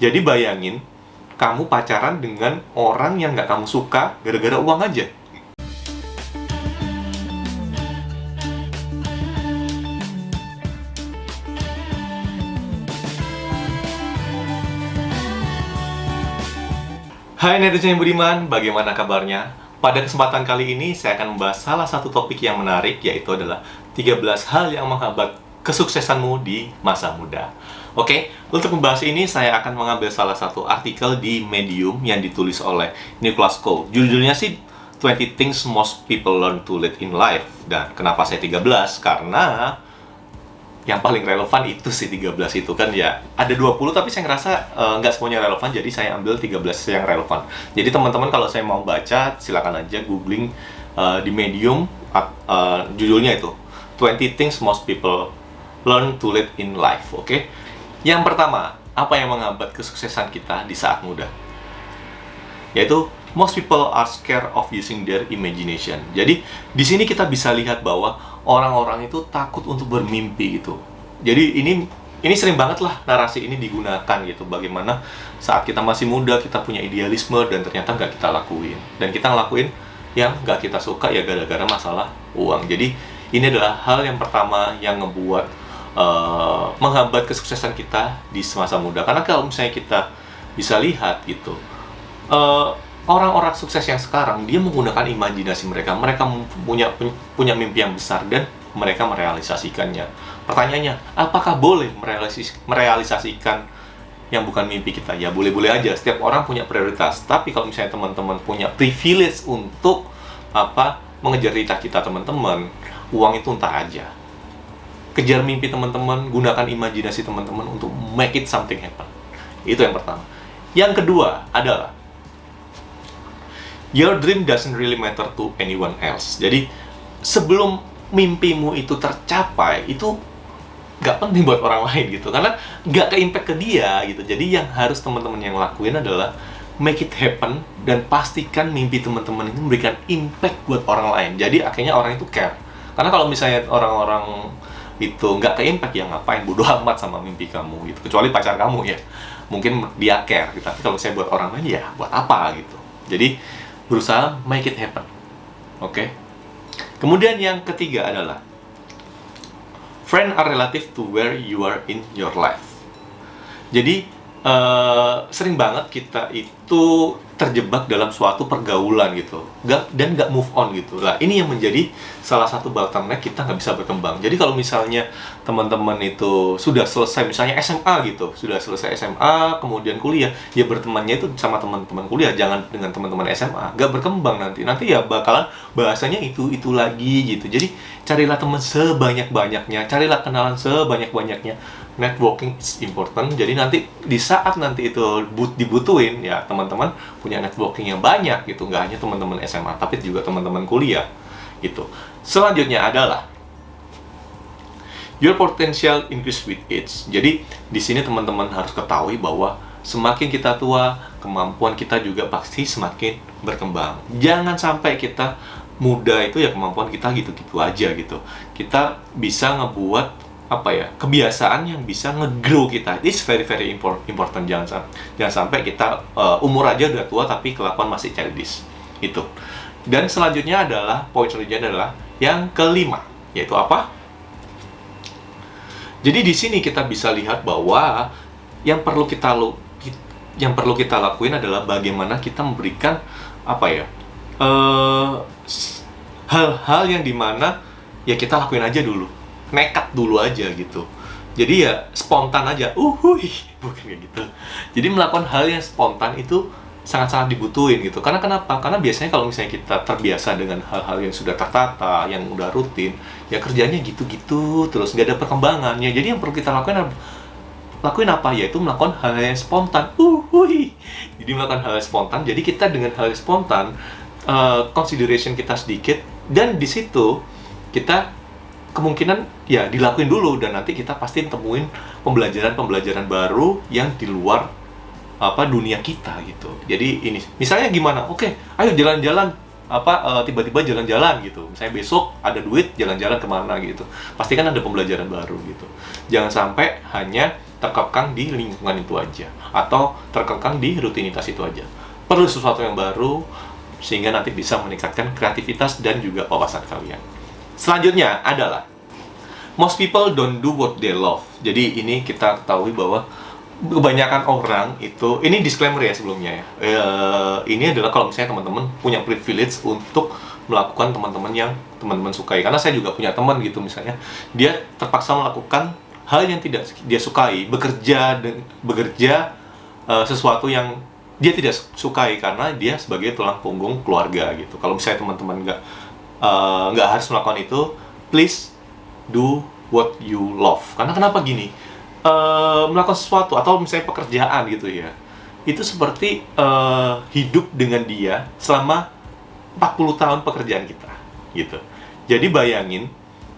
Jadi bayangin, kamu pacaran dengan orang yang nggak kamu suka gara-gara uang aja. Hai netizen yang budiman, bagaimana kabarnya? Pada kesempatan kali ini, saya akan membahas salah satu topik yang menarik, yaitu adalah 13 hal yang menghambat kesuksesanmu di masa muda. Oke, untuk membahas ini, saya akan mengambil salah satu artikel di Medium yang ditulis oleh Nicholas Cole. Judulnya sih 20 Things Most People Learn Too Late in Life. Dan kenapa saya 13? Karena yang paling relevan itu sih 13 itu kan ya. Ada 20 tapi saya ngerasa nggak semuanya relevan, jadi saya ambil 13 yang relevan. Jadi teman-teman kalau saya mau baca, silakan aja googling di Medium, judulnya itu 20 Things Most People Learn Too Late in Life. Oke? Yang pertama, apa yang menghambat kesuksesan kita di saat muda? Yaitu most people are scared of using their imagination. Jadi di sini kita bisa lihat bahwa orang-orang itu takut untuk bermimpi gitu. Jadi ini sering banget lah narasi ini digunakan gitu. Bagaimana saat kita masih muda kita punya idealisme dan ternyata nggak kita lakuin. Dan kita ngelakuin yang nggak kita suka ya gara-gara masalah uang. Jadi ini adalah hal yang pertama yang ngebuat menghambat kesuksesan kita di masa muda. Karena kalau misalnya kita bisa lihat gitu, orang-orang sukses yang sekarang dia menggunakan imajinasi mereka. Mereka punya mimpi yang besar dan mereka merealisasikannya. Pertanyaannya, apakah boleh merealisasikan yang bukan mimpi kita? Ya boleh-boleh aja. Setiap orang punya prioritas. Tapi kalau misalnya teman-teman punya privilege untuk mengejar cita-cita teman-teman, uang itu entah aja. Kejar mimpi teman-teman, gunakan imajinasi teman-teman untuk make it something happen. Itu yang pertama. Yang kedua adalah your dream doesn't really matter to anyone else. Jadi sebelum mimpimu itu tercapai, itu nggak penting buat orang lain gitu, karena nggak ke-impact ke dia gitu. Jadi yang harus teman-teman yang lakuin adalah make it happen dan pastikan mimpi teman-teman itu memberikan impact buat orang lain. Jadi akhirnya orang itu care. Karena kalau misalnya orang-orang itu nggak ke-impact, ya ngapain, bodoh amat sama mimpi kamu gitu. Kecuali pacar kamu ya, mungkin dia care gitu. Tapi kalau misalnya buat orang lain, ya buat apa gitu. Jadi berusaha make it happen. Oke. Kemudian yang ketiga adalah friends are relative to where you are in your life. Jadi sering banget kita itu terjebak dalam suatu pergaulan gitu, dan nggak move on gitu. Lah ini yang menjadi salah satu bottleneck kita nggak bisa berkembang. Jadi kalau misalnya teman-teman itu sudah selesai misalnya SMA gitu, sudah selesai SMA kemudian kuliah, ya bertemannya itu sama teman-teman kuliah, jangan dengan teman-teman SMA. Nggak berkembang nanti ya bakalan bahasanya itu lagi gitu. Jadi carilah teman sebanyak-banyaknya, carilah kenalan sebanyak-banyaknya. Networking is important. Jadi nanti di saat nanti itu dibutuhin, ya teman-teman punya networking yang banyak gitu, nggak hanya teman-teman SMA tapi juga teman-teman kuliah gitu. Selanjutnya adalah your potential increase with age. Jadi di sini teman-teman harus ketahui bahwa semakin kita tua, kemampuan kita juga pasti semakin berkembang. Jangan sampai kita muda itu ya kemampuan kita gitu-gitu aja gitu. Kita bisa ngebuat kebiasaan yang bisa nge-grow kita. It's very very important. Jangan sampai kita umur aja udah tua tapi kelakuan masih childish itu. Dan selanjutnya adalah poin selanjutnya adalah yang kelima, yaitu apa? Jadi di sini kita bisa lihat bahwa yang perlu kita lakuin adalah bagaimana kita memberikan hal-hal yang dimana ya kita lakuin aja dulu, nekat dulu aja gitu. Jadi ya spontan aja, bukan kayak gitu. Jadi melakukan hal yang spontan itu sangat-sangat dibutuhin gitu. Karena kenapa? Karena biasanya kalau misalnya kita terbiasa dengan hal-hal yang sudah tertata, yang udah rutin, ya kerjanya gitu-gitu terus, nggak ada perkembangannya. Jadi yang perlu kita lakuin apa? Yaitu melakukan hal yang spontan. Jadi melakukan hal yang spontan. Jadi kita dengan hal yang spontan, consideration kita sedikit, dan di situ kita kemungkinan ya dilakuin dulu, dan nanti kita pasti temuin pembelajaran baru yang di luar dunia kita gitu. Jadi ini misalnya gimana? Oke, ayo jalan-jalan tiba-tiba jalan-jalan gitu. Misalnya besok ada duit, jalan-jalan kemana gitu. Pasti kan ada pembelajaran baru gitu. Jangan sampai hanya terkekang di lingkungan itu aja, atau terkekang di rutinitas itu aja. Perlu sesuatu yang baru, sehingga nanti bisa meningkatkan kreativitas dan juga wawasan kalian. Selanjutnya adalah, most people don't do what they love. Jadi ini kita ketahui bahwa kebanyakan orang itu, ini disclaimer ya sebelumnya ya, ini adalah kalau misalnya teman-teman punya privilege untuk melakukan teman-teman yang teman-teman sukai. Karena saya juga punya teman gitu, misalnya dia terpaksa melakukan hal yang tidak dia sukai, bekerja sesuatu yang dia tidak sukai karena dia sebagai tulang punggung keluarga gitu. Kalau misalnya teman-teman nggak harus melakukan itu, please do what you love. Karena kenapa gini? Melakukan sesuatu atau misalnya pekerjaan gitu ya, itu seperti hidup dengan dia selama 40 tahun pekerjaan kita gitu. Jadi bayangin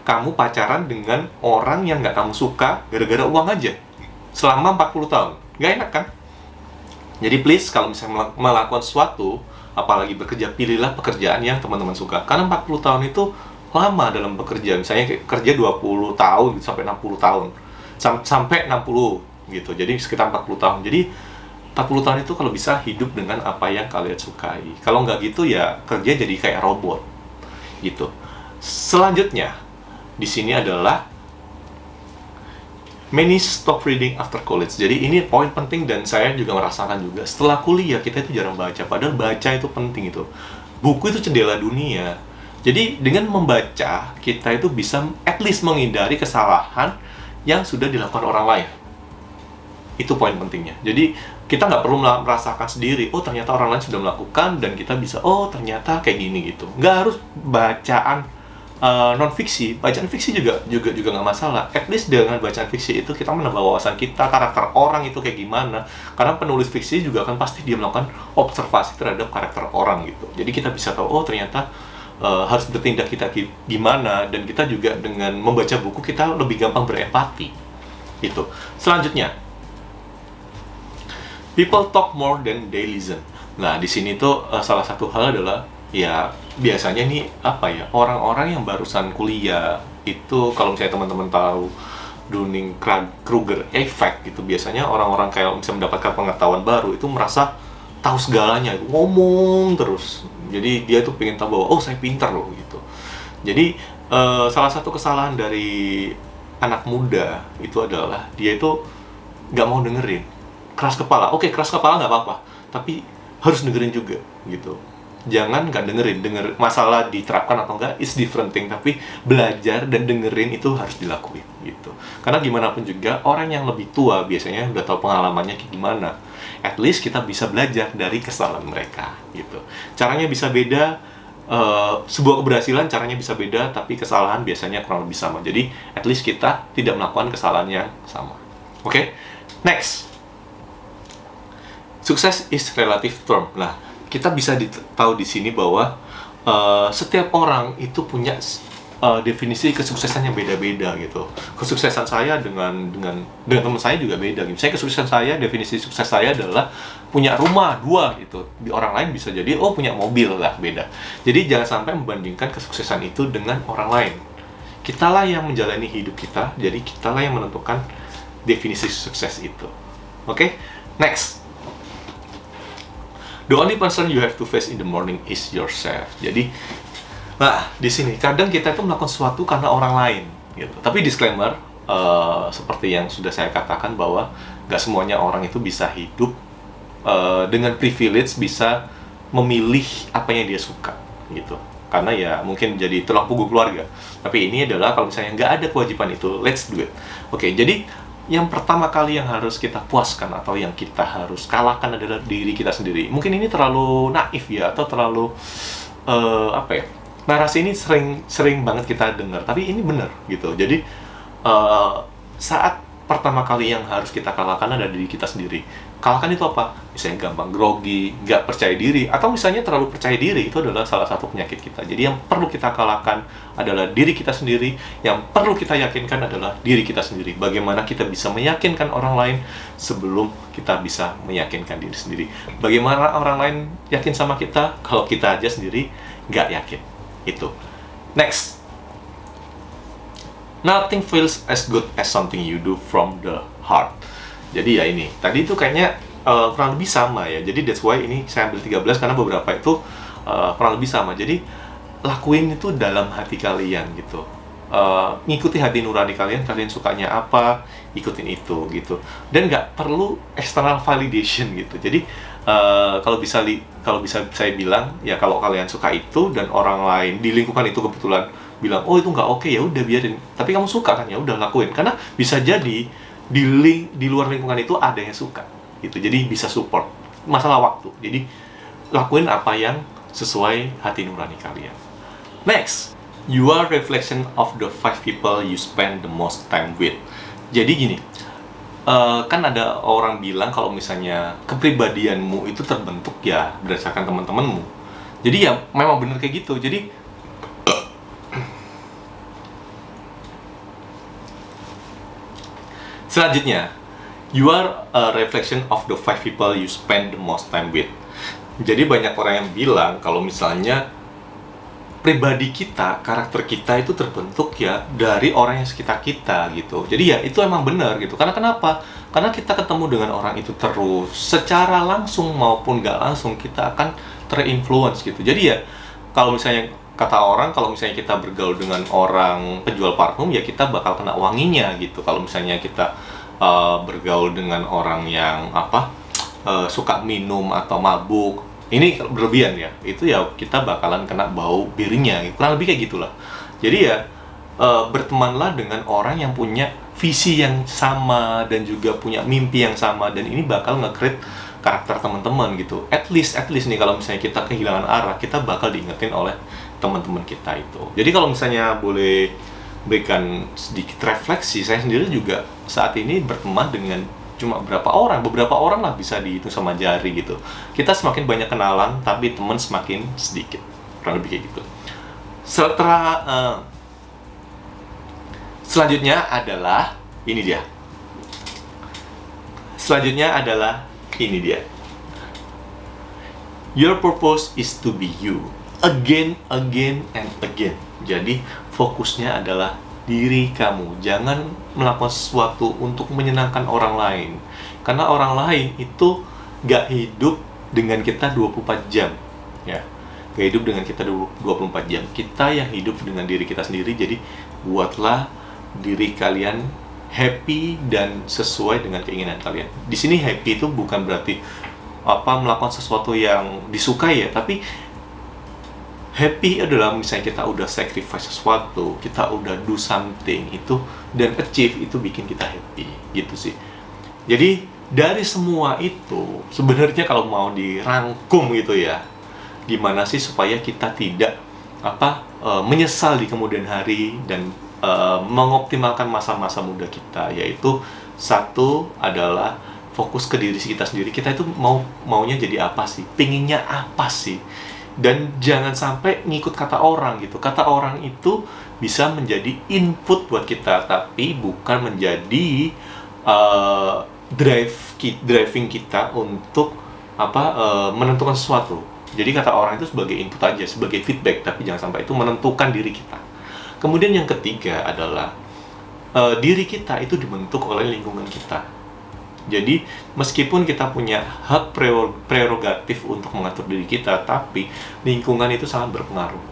kamu pacaran dengan orang yang nggak kamu suka gara-gara uang aja selama 40 tahun. Nggak enak kan? Jadi please, kalau misalnya melakukan sesuatu, apalagi bekerja, pilihlah pekerjaan yang teman-teman suka. Karena 40 tahun itu lama dalam bekerja. Misalnya kerja 20 tahun sampai 60 tahun. Sampai 60 gitu. Jadi sekitar 40 tahun. Jadi 40 tahun itu kalau bisa hidup dengan apa yang kalian sukai. Kalau nggak gitu ya kerja jadi kayak robot gitu. Selanjutnya di sini adalah many stop reading after college. Jadi ini poin penting dan saya juga merasakan juga. Setelah kuliah kita itu jarang baca, padahal baca itu penting itu. Buku itu jendela dunia. Jadi dengan membaca kita itu bisa at least menghindari kesalahan yang sudah dilakukan orang lain. Itu poin pentingnya. Jadi kita nggak perlu merasakan sendiri, oh ternyata orang lain sudah melakukan dan kita bisa, oh ternyata kayak gini gitu. Nggak harus bacaan non fiksi, bacaan fiksi juga nggak masalah. At least dengan bacaan fiksi itu kita menambah wawasan kita, karakter orang itu kayak gimana. Karena penulis fiksi juga kan pasti dia melakukan observasi terhadap karakter orang gitu. Jadi kita bisa tahu, oh ternyata harus bertindak kita gimana, dan kita juga dengan membaca buku kita lebih gampang berempati gitu. Selanjutnya, people talk more than they listen. Nah di sini tuh salah satu hal adalah ya biasanya nih apa ya, orang-orang yang barusan kuliah itu, kalau misalnya teman-teman tahu Dunning-Kruger effect gitu, biasanya orang-orang kayak bisa mendapatkan pengetahuan baru itu merasa tahu segalanya, ngomong terus. Jadi dia tuh pengen tahu bahwa oh saya pintar loh gitu. Jadi salah satu kesalahan dari anak muda itu adalah dia itu nggak mau dengerin, keras kepala. Oke, keras kepala nggak apa-apa, tapi harus dengerin juga gitu. Jangan nggak denger masalah diterapkan atau enggak is different thing, tapi belajar dan dengerin itu harus dilakuin gitu. Karena gimana pun juga orang yang lebih tua biasanya udah tahu pengalamannya kayak gimana. At least kita bisa belajar dari kesalahan mereka gitu. Caranya bisa beda, sebuah keberhasilan caranya bisa beda, tapi kesalahan biasanya kurang lebih sama. Jadi at least kita tidak melakukan kesalahan yang sama. Oke? Next, sukses is relative term. Nah, kita bisa tahu di sini bahwa setiap orang itu punya definisi kesuksesan yang beda-beda gitu. Kesuksesan saya dengan teman saya juga beda. Misalnya kesuksesan saya, definisi sukses saya adalah punya rumah 2 gitu. Di orang lain bisa jadi oh punya mobil lah, beda. Jadi jangan sampai membandingkan kesuksesan itu dengan orang lain. Kitalah yang menjalani hidup kita, jadi kitalah yang menentukan definisi sukses itu. Oke? Next. The only person you have to face in the morning is yourself. Jadi, nah di sini kadang kita itu melakukan sesuatu karena orang lain, gitu. Tapi disclaimer, seperti yang sudah saya katakan bahwa nggak semuanya orang itu bisa hidup dengan privilege, bisa memilih apa yang dia suka, gitu. Karena ya mungkin jadi tulang punggung keluarga. Tapi ini adalah kalau misalnya nggak ada kewajiban itu, let's do it. Oke, jadi yang pertama kali yang harus kita puaskan atau yang kita harus kalahkan adalah diri kita sendiri. Mungkin ini terlalu naif ya, atau terlalu apa ya, narasi ini sering banget kita dengar, tapi ini benar gitu. Jadi saat pertama kali yang harus kita kalahkan adalah diri kita sendiri. Kalahkan itu apa? Misalnya gampang grogi, nggak percaya diri, atau misalnya terlalu percaya diri, itu adalah salah satu penyakit kita. Jadi yang perlu kita kalahkan adalah diri kita sendiri, yang perlu kita yakinkan adalah diri kita sendiri. Bagaimana kita bisa meyakinkan orang lain sebelum kita bisa meyakinkan diri sendiri. Bagaimana orang lain yakin sama kita kalau kita aja sendiri nggak yakin. Itu. Next. Nothing feels as good as something you do from the heart. Jadi ya ini, tadi itu kayaknya kurang lebih sama ya. Jadi that's why ini saya ambil 13 karena beberapa itu kurang lebih sama. Jadi lakuin itu dalam hati kalian gitu. Ngikuti hati nurani kalian sukanya apa, ikutin itu gitu. Dan nggak perlu external validation gitu. Jadi kalau bisa saya bilang ya, kalau kalian suka itu dan orang lain di lingkungan itu kebetulan bilang oh itu nggak oke, ya udah biarin. Tapi kamu suka kan, ya udah lakuin. Karena bisa jadi di luar lingkungan itu ada yang suka gitu, jadi bisa support. Masalah waktu, jadi lakuin apa yang sesuai hati nurani kalian. Next, you are reflection of the 5 people you spend the most time with. Jadi gini, kan ada orang bilang kalau misalnya kepribadianmu itu terbentuk ya berdasarkan teman-temanmu. Jadi ya memang bener kayak gitu. Jadi selanjutnya, you are a reflection of the 5 people you spend the most time with. Jadi banyak orang yang bilang kalau misalnya pribadi kita, karakter kita itu terbentuk ya dari orang yang sekitar kita gitu. Jadi ya itu emang benar gitu. Karena kenapa? Karena kita ketemu dengan orang itu terus, secara langsung maupun nggak langsung kita akan terinfluence gitu. Jadi ya kalau misalnya kata orang, kalau misalnya kita bergaul dengan orang penjual parfum ya kita bakal kena wanginya gitu. Kalau misalnya kita bergaul dengan orang yang suka minum atau mabuk, ini berlebihan ya, itu ya kita bakalan kena bau birinya, kurang lebih kayak gitulah. Jadi ya bertemanlah dengan orang yang punya visi yang sama dan juga punya mimpi yang sama, dan ini bakal nge-create karakter teman-teman gitu. At least nih kalau misalnya kita kehilangan arah, kita bakal diingetin oleh teman-teman kita itu. Jadi kalau misalnya boleh berikan sedikit refleksi, saya sendiri juga saat ini berteman dengan cuma beberapa orang lah, bisa dihitung sama jari gitu. Kita semakin banyak kenalan, tapi teman semakin sedikit, kurang lebih kayak gitu. Selanjutnya adalah ini dia. Your purpose is to be you. Again and again. Jadi fokusnya adalah diri kamu. Jangan melakukan sesuatu untuk menyenangkan orang lain. Karena orang lain itu gak hidup dengan kita 24 jam. Ya, gak hidup dengan kita 24 jam. Kita yang hidup dengan diri kita sendiri. Jadi buatlah diri kalian happy dan sesuai dengan keinginan kalian. Di sini happy itu bukan berarti melakukan sesuatu yang disukai ya, tapi happy adalah misalnya kita udah sacrifice sesuatu, kita udah do something itu dan achieve, itu bikin kita happy gitu sih. Jadi dari semua itu sebenarnya kalau mau dirangkum gitu ya, gimana sih supaya kita tidak menyesal di kemudian hari dan mengoptimalkan masa-masa muda kita, yaitu satu adalah fokus ke diri kita sendiri. Kita itu maunya jadi apa sih, pinginnya apa sih, dan jangan sampai ngikut kata orang gitu. Kata orang itu bisa menjadi input buat kita, tapi bukan menjadi driving kita untuk menentukan sesuatu. Jadi kata orang itu sebagai input aja, sebagai feedback, tapi jangan sampai itu menentukan diri kita. Kemudian yang ketiga adalah diri kita itu dibentuk oleh lingkungan kita. Jadi meskipun kita punya hak prerogatif untuk mengatur diri kita, tapi lingkungan itu sangat berpengaruh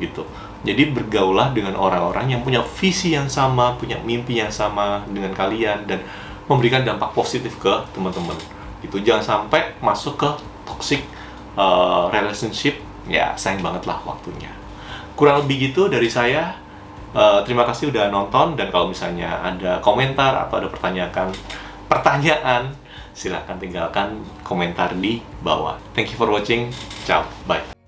gitu. Jadi bergaulah dengan orang-orang yang punya visi yang sama, punya mimpi yang sama dengan kalian, dan memberikan dampak positif ke teman-teman gitu. Jangan sampai masuk ke toxic relationship, ya sayang banget lah waktunya. Kurang lebih gitu dari saya. Terima kasih udah nonton, dan kalau misalnya ada komentar atau ada pertanyaan, silahkan tinggalkan komentar di bawah. Thank you for watching. Ciao, bye.